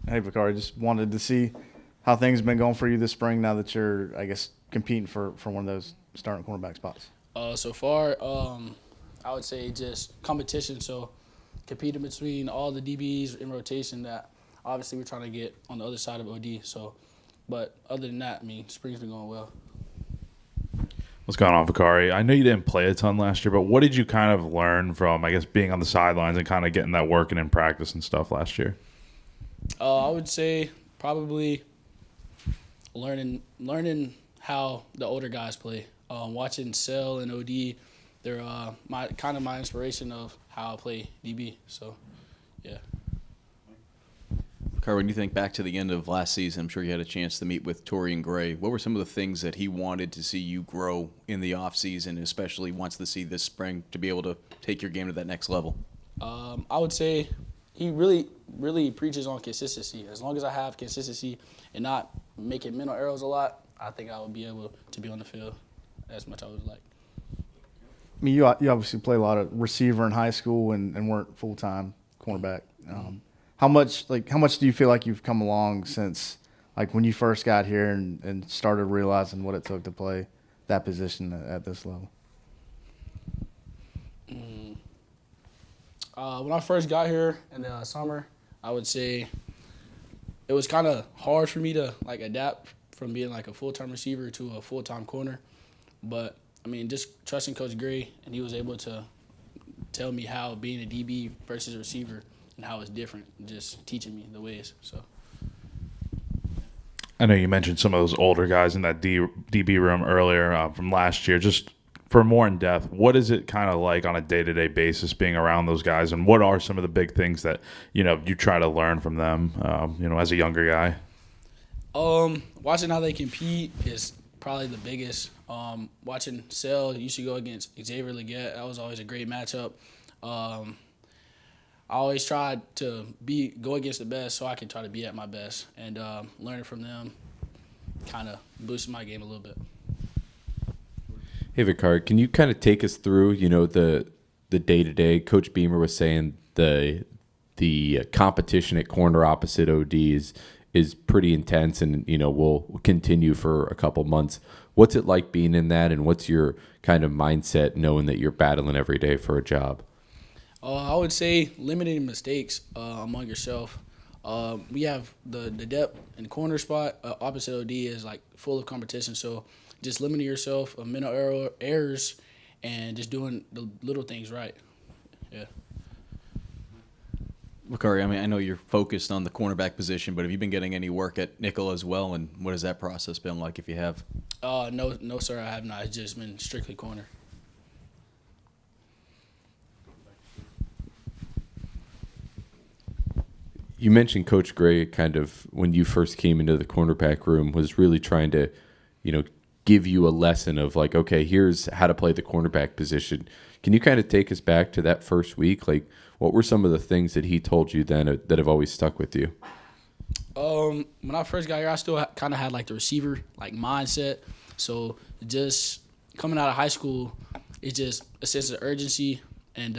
Hey, Vicari, just wanted to see how things have been going for you this spring now that you're, I guess, competing for one of those starting cornerback spots. So far, I would say just competition. So competing between all the DBs in rotation that obviously we're trying to get on the other side of OD. So, but other than that, I mean, spring's been going well. What's going on, Vicari? I know you didn't play a ton last year, but what did you kind of learn from, I guess, being on the sidelines and kind of getting that working in practice and stuff last year? I would say probably learning how the older guys play. Watching Cell and OD, they're my inspiration of how I play DB. So, yeah. Carl, when you think back to the end of last season, I'm sure you had a chance to meet with Torian Gray. What were some of the things that he wanted to see you grow in the offseason, especially wants to see this spring to be able to take your game to that next level? I would say he really preaches on consistency. As long as I have consistency and not making mental errors a lot, I think I would be able to be on the field as much as I would like. I mean, you obviously play a lot of receiver in high school and weren't full-time cornerback. How much do you feel like you've come along since, like, when you first got here and started realizing what it took to play that position at this level? When I first got here in the summer, I would say it was kind of hard for me to like adapt from being like a full-time receiver to a full-time corner. But I mean, just trusting Coach Gray, and he was able to tell me how being a DB versus a receiver and how it's different, just teaching me the ways. So. I know you mentioned some of those older guys in that DB room earlier from last year. Just for more in depth, what is it kind of like on a day-to-day basis being around those guys, and what are some of the big things that you try to learn from them, as a younger guy? Watching how they compete is probably the biggest. Watching Cell used to go against Xavier Leggett, that was always a great matchup. I always tried to go against the best so I can try to be at my best, and learning from them kind of boosted my game a little bit. Hey, Vicari, can you kind of take us through, the day-to-day? Coach Beamer was saying the competition at corner opposite ODs is pretty intense and, will continue for a couple months. What's it like being in that, and what's your kind of mindset knowing that you're battling every day for a job? I would say limiting mistakes among yourself. We have the depth and corner spot. Opposite OD is like full of competition, so just limiting yourself of mental errors and just doing the little things right. Yeah. Vicari, I mean, I know you're focused on the cornerback position, but have you been getting any work at nickel as well, and what has that process been like if you have? No, sir, I have not. It's just been strictly corner. You mentioned Coach Gray kind of, when you first came into the cornerback room, was really trying to, give you a lesson of like, okay, here's how to play the cornerback position. Can you kind of take us back to that first week? Like, what were some of the things that he told you then that have always stuck with you? When I first got here, I still kind of had like the receiver like mindset. So just coming out of high school, it's just a sense of urgency and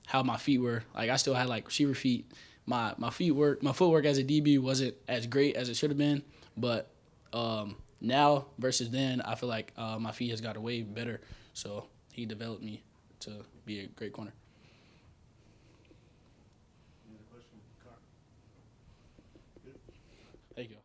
how my feet were. Like I still had like receiver feet. My footwork as a DB wasn't as great as it should have been, but now versus then, I feel like my feet has got way better. So he developed me to be a great corner. Thank you.